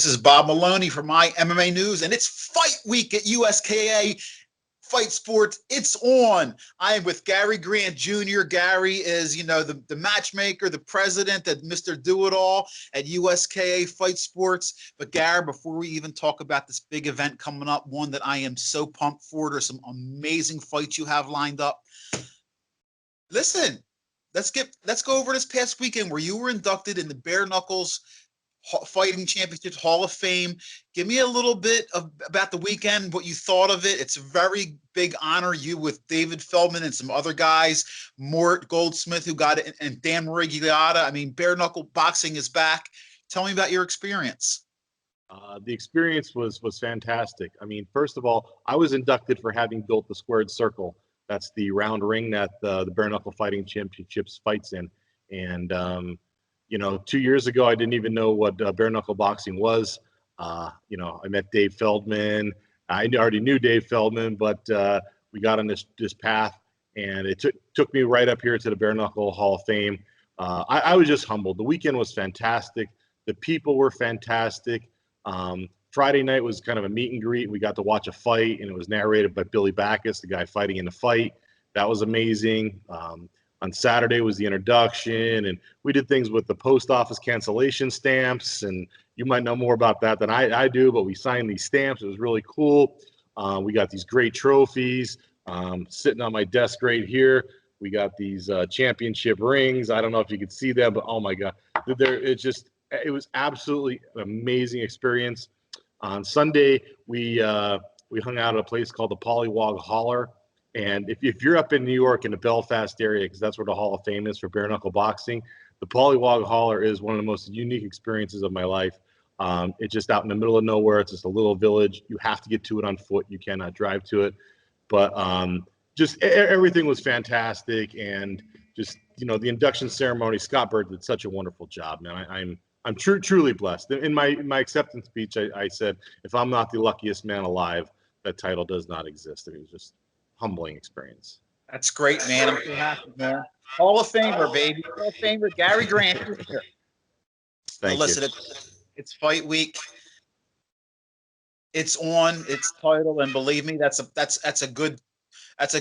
This is Bob Maloney from my MMA News, and it's fight week at USKA Fight Sports. It's on. I am with Gary Grant Jr. Gary is, the matchmaker, the president at Mr. Do-It-All at USKA Fight Sports. But Gary, before we even talk about this big event coming up, one that I am so pumped for, there's some amazing fights you have lined up. Listen, let's go over this past weekend where you were inducted in the Bare Knuckles Fighting Championships Hall of Fame. Give me a little bit about the weekend, what you thought of it. It's a very big honor. You with David Feldman and some other guys, Mort Goldsmith, who got it, and Dan Morigliata. I mean, bare knuckle boxing is back. Tell me about your experience. The experience was fantastic. I mean, first of all, I was inducted for having built the squared circle. That's the round ring that the Bare Knuckle Fighting Championships fights in. And 2 years ago, I didn't even know what bare knuckle boxing was. I met Dave Feldman. I already knew Dave Feldman, but we got on this path, and it took me right up here to the Bare Knuckle Hall of Fame. I was just humbled. The weekend was fantastic. The people were fantastic. Friday night was kind of a meet and greet. We got to watch a fight, and it was narrated by Billy Backus, the guy fighting in the fight. That was amazing. On Saturday was the introduction, and we did things with the post office cancellation stamps, and you might know more about that than I do, but we signed these stamps. It was really cool. We got these great trophies sitting on my desk right here. We got these championship rings. I don't know if you could see that, but oh my God. It was absolutely an amazing experience. On Sunday, we hung out at a place called the Pollywog Holler. And if you're up in New York in the Belfast area, because that's where the Hall of Fame is for bare knuckle boxing, the Pollywog Holler is one of the most unique experiences of my life. It's just out in the middle of nowhere. It's just a little village. You have to get to it on foot. You cannot drive to it. But just everything was fantastic. And just, the induction ceremony, Scott Bird did such a wonderful job, man. I'm truly blessed. In my acceptance speech, I said, if I'm not the luckiest man alive, that title does not exist. It was just humbling experience. That's great, man. I'm so happy, man. Hall of Famer, baby. Hall of Famer, Gary Grant. Thank you. It's fight week. It's on. It's title, and believe me, that's a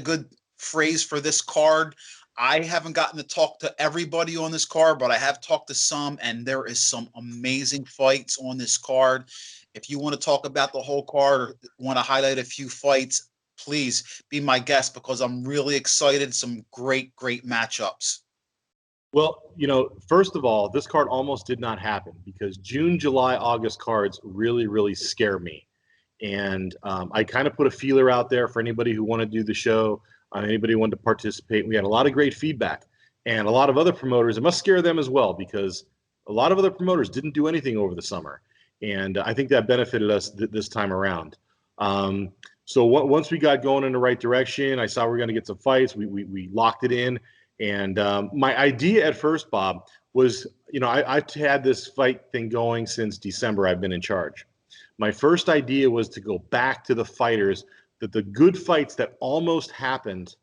good phrase for this card. I haven't gotten to talk to everybody on this card, but I have talked to some, and there is some amazing fights on this card. If you want to talk about the whole card or want to highlight a few fights, please be my guest, because I'm really excited. Some great matchups. Well, first of all, this card almost did not happen because June, July, August cards really, really scare me. And I kind of put a feeler out there for anybody who wanted to do the show, anybody who wanted to participate. We had a lot of great feedback, and a lot of other promoters, it must scare them as well, because a lot of other promoters didn't do anything over the summer. And I think that benefited us this time around. So once we got going in the right direction, I saw we were going to get some fights. We locked it in. And my idea at first, Bob, was, I've had this fight thing going since December. I've been in charge. My first idea was to go back to the fighters, that the good fights that almost happened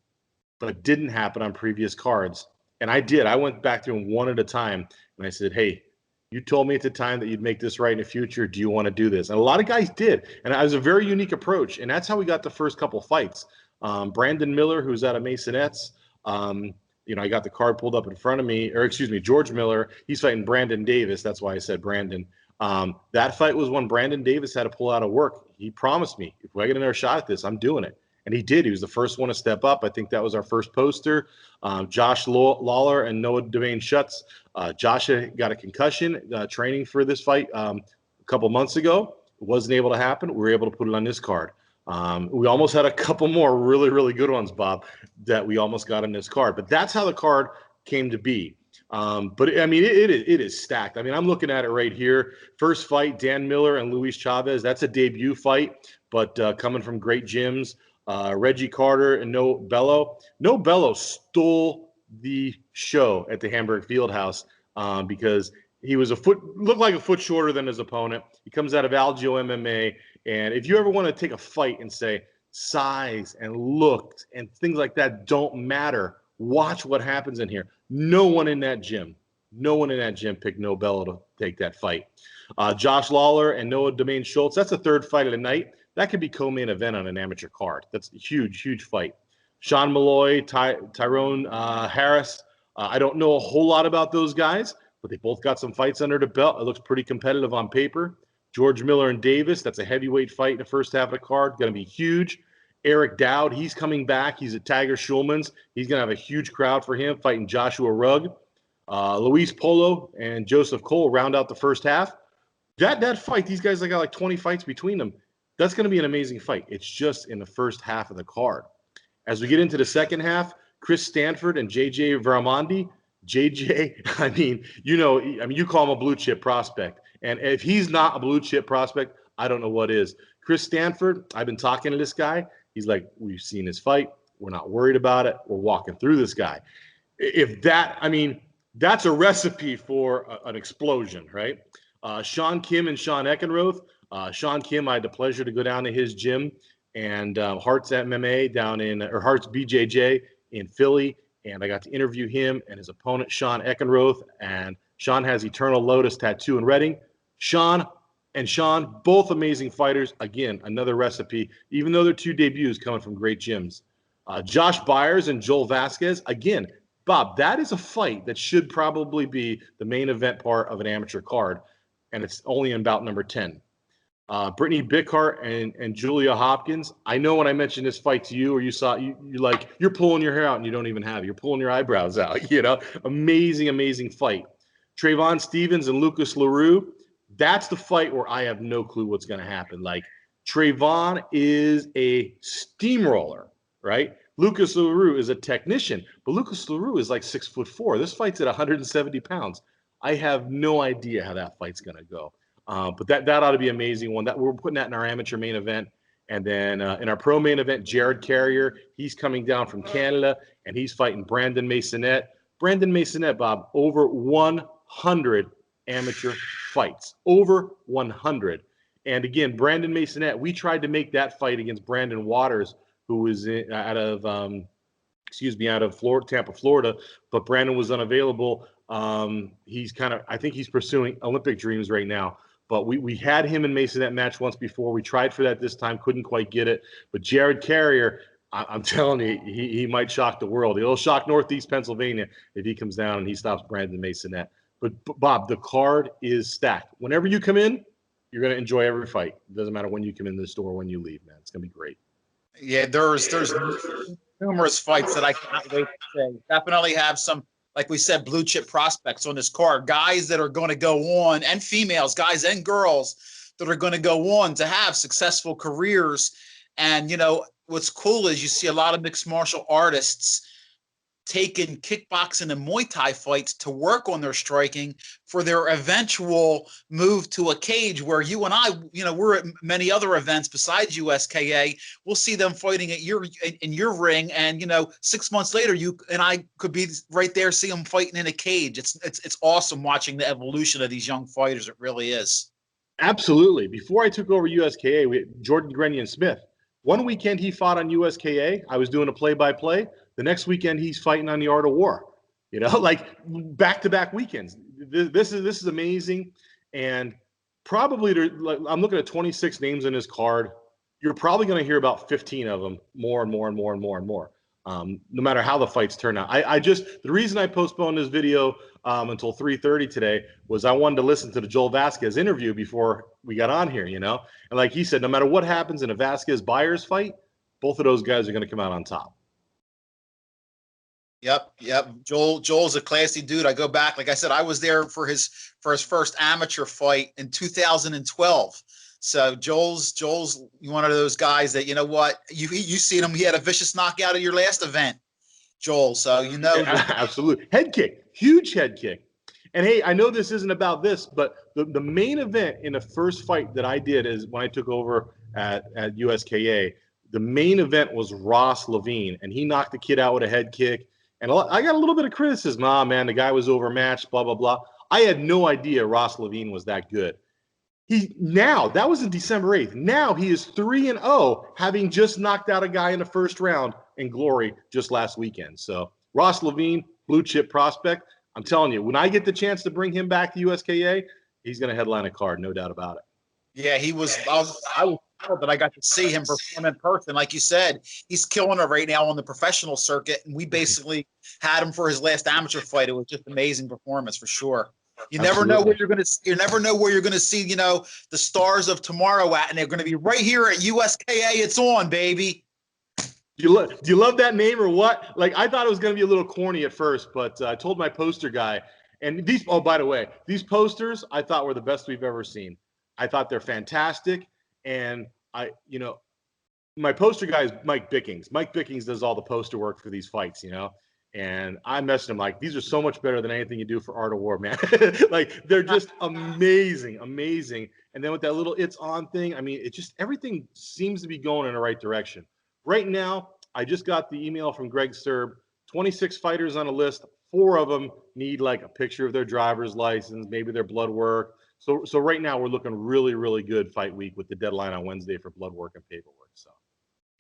but didn't happen on previous cards. And I did. I went back through them one at a time, and I said, hey, you told me at the time that you'd make this right in the future. Do you want to do this? And a lot of guys did. And it was a very unique approach. And that's how we got the first couple fights. Brandon Miller, who's out of Maisonet's, I got the card pulled up in front of me, George Miller. He's fighting Brandon Davis. That's why I said Brandon. That fight was when Brandon Davis had to pull out of work. He promised me, if I get another shot at this, I'm doing it. And he did. He was the first one to step up. I think that was our first poster. Josh Lawler and Noah Devane Schutz. Josh got a concussion training for this fight a couple months ago. It wasn't able to happen. We were able to put it on this card. We almost had a couple more really, really good ones, Bob, that we almost got on this card. But that's how the card came to be. But, I mean, it is stacked. I mean, I'm looking at it right here. First fight, Dan Miller and Luis Chavez. That's a debut fight, but coming from great gyms. Reggie Carter and No Bello. No Bello stole the show at the Hamburg Fieldhouse because he was looked like a foot shorter than his opponent. He comes out of Algio MMA. And if you ever want to take a fight and say size and looks and things like that don't matter, watch what happens in here. No one in that gym No one in that gym picked No Bello to take that fight. Josh Lawler and Noah Domain Schultz, that's the third fight of the night. That could be co-main event on an amateur card. That's a huge, huge fight. Sean Malloy, Tyrone Harris. I don't know a whole lot about those guys, but they both got some fights under the belt. It looks pretty competitive on paper. George Miller and Davis, that's a heavyweight fight in the first half of the card. Going to be huge. Eric Dowd, he's coming back. He's at Tiger Schulman's. He's going to have a huge crowd for him, fighting Joshua Rugg. Luis Polo and Joseph Cole round out the first half. That fight, these guys got like 20 fights between them. That's going to be an amazing fight. It's just in the first half of the card. As we get into the second half, Chris Stanford and JJ Varamondi. JJ, you call him a blue chip prospect. And if he's not a blue chip prospect, I don't know what is. Chris Stanford, I've been talking to this guy. He's like, we've seen his fight. We're not worried about it. We're walking through this guy. That's a recipe for an explosion, right? Sean Kim and Sean Eckenroth. Sean Kim, I had the pleasure to go down to his gym and Hearts MMA Hearts BJJ in Philly, and I got to interview him and his opponent, Sean Eckenroth, and Sean has Eternal Lotus tattoo in Reading. Sean, both amazing fighters. Again, another recipe, even though they're two debuts coming from great gyms. Josh Byers and Joel Vasquez. Again, Bob, that is a fight that should probably be the main event part of an amateur card, and it's only in bout number 10. Brittany Bickhart and Julia Hopkins. I know when I mentioned this fight to you, or you saw it, you're pulling your hair out and you don't even have it. You're pulling your eyebrows out. Amazing, amazing fight. Trayvon Stevens and Lucas LaRue. That's the fight where I have no clue what's going to happen. Trayvon is a steamroller, right? Lucas LaRue is a technician, but Lucas LaRue is like 6'4". This fight's at 170 pounds. I have no idea how that fight's going to go. But that ought to be an amazing one. That we're putting that in our amateur main event. And then in our pro main event, Jared Carrier, he's coming down from Canada, and he's fighting Brandon Maisonet. Brandon Maisonet, Bob, over 100 amateur fights. Over 100. And again, Brandon Maisonet, we tried to make that fight against Brandon Waters, who was out of Florida, Tampa, Florida, but Brandon was unavailable. I think he's pursuing Olympic dreams right now. But we had him and Mason that match once before. We tried for that this time, couldn't quite get it. But Jared Carrier, I'm telling you, he might shock the world. He'll shock Northeast Pennsylvania if he comes down and he stops Brandon Maisonet. But Bob, the card is stacked. Whenever you come in, you're going to enjoy every fight. It doesn't matter when you come in the store, when you leave, man. It's going to be great. Yeah, there's numerous fights that I cannot wait to say. Definitely have some, like we said, blue chip prospects on this card, guys that are going to go on, and females, guys and girls that are going to go on to have successful careers. And, what's cool is you see a lot of mixed martial artists taking kickboxing and Muay Thai fights to work on their striking for their eventual move to a cage, where you and I, we're at many other events besides USKA. We'll see them fighting at in your ring, and 6 months later, you and I could be right there, see them fighting in a cage. It's awesome watching the evolution of these young fighters. It really is. Absolutely. Before I took over USKA, we had Jordan Grenion Smith. One weekend he fought on USKA. I was doing a play-by-play. The next weekend he's fighting on the Art of War. Back-to-back weekends. This is amazing. And probably I'm looking at 26 names in his card. You're probably going to hear about 15 of them, more and more and more and more and more. No matter how the fights turn out. The reason I postponed this video until 3:30 today was I wanted to listen to the Joel Vasquez interview before we got on here, And like he said, no matter what happens in a Vasquez-Byers fight, both of those guys are going to come out on top. Yep. Joel's a classy dude. I go back, like I said, I was there for his first amateur fight in 2012. So Joel's one of those guys that, you seen him. He had a vicious knockout at your last event, Joel. So Yeah, absolutely. Head kick, huge head kick. And hey, I know this isn't about this, but the main event in the first fight that I did is when I took over at USKA. The main event was Ross Levine, and he knocked the kid out with a head kick. And I got a little bit of criticism. Man, the guy was overmatched, blah, blah, blah. I had no idea Ross Levine was that good. That was in December 8th. Now he is 3-0, having just knocked out a guy in the first round in Glory just last weekend. So Ross Levine, blue chip prospect. I'm telling you, when I get the chance to bring him back to USKA, he's going to headline a card, no doubt about it. Yeah, he was. I was thrilled that I got to see him perform in person. Like you said, he's killing it right now on the professional circuit, and we basically had him for his last amateur fight. It was just amazing performance for sure. You never know where you're going to. You never know where you're going to see. The stars of tomorrow at, and they're going to be right here at USKA. It's on, baby. Do you love that name or what? Like, I thought it was going to be a little corny at first, but I told my poster guy, and these. Oh, by the way, these posters I thought were the best we've ever seen. I thought they're fantastic, and my poster guy is Mike Bickings. Mike Bickings does all the poster work for these fights, and I messaged him like, these are so much better than anything you do for Art of War, man. Like, they're just amazing. And then with that little "it's on" thing, I mean, it just, everything seems to be going in the right direction. Right now, I just got the email from Greg Serb, 26 fighters on a list. 4 of them need like a picture of their driver's license, maybe their blood work. So right now we're looking really, really good fight week with the deadline on Wednesday for blood work and paperwork. So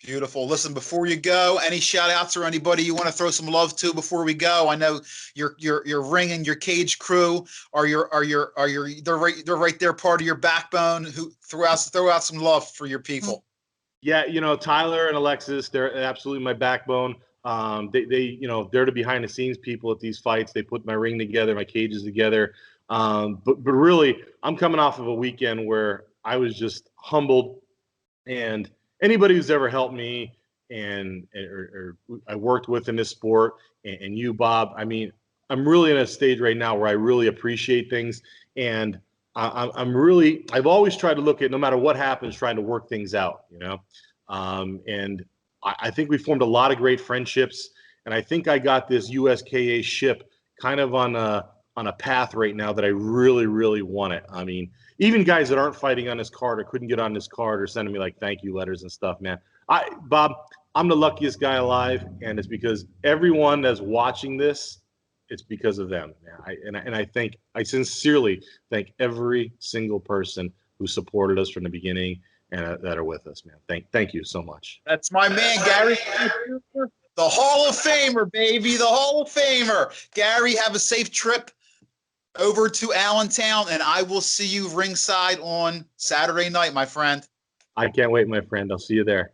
beautiful. Listen, before you go, any shout outs or anybody you want to throw some love to before we go? I know your ring and your cage crew they're right there, part of your backbone. Who throw out some love for your people. Yeah, Tyler and Alexis, they're absolutely my backbone. They're the behind the scenes people at these fights. They put my ring together, my cages together. But really, I'm coming off of a weekend where I was just humbled, and anybody who's ever helped me or I worked with in this sport, and you, Bob, I mean, I'm really in a stage right now where I really appreciate things, and I've always tried to look at, no matter what happens, trying to work things out, and I think we formed a lot of great friendships, and I think I got this USKA ship kind of on a path right now that I really, really want it. I mean, even guys that aren't fighting on this card or couldn't get on this card are sending me like thank you letters and stuff, man. Bob, I'm the luckiest guy alive, and it's because everyone that's watching this, it's because of them, man. I sincerely thank every single person who supported us from the beginning and that are with us, man. Thank you so much. That's my man, Gary. The Hall of Famer, baby. The Hall of Famer. Gary, have a safe trip over to Allentown, and I will see you ringside on Saturday night, my friend. I can't wait, my friend. I'll see you there.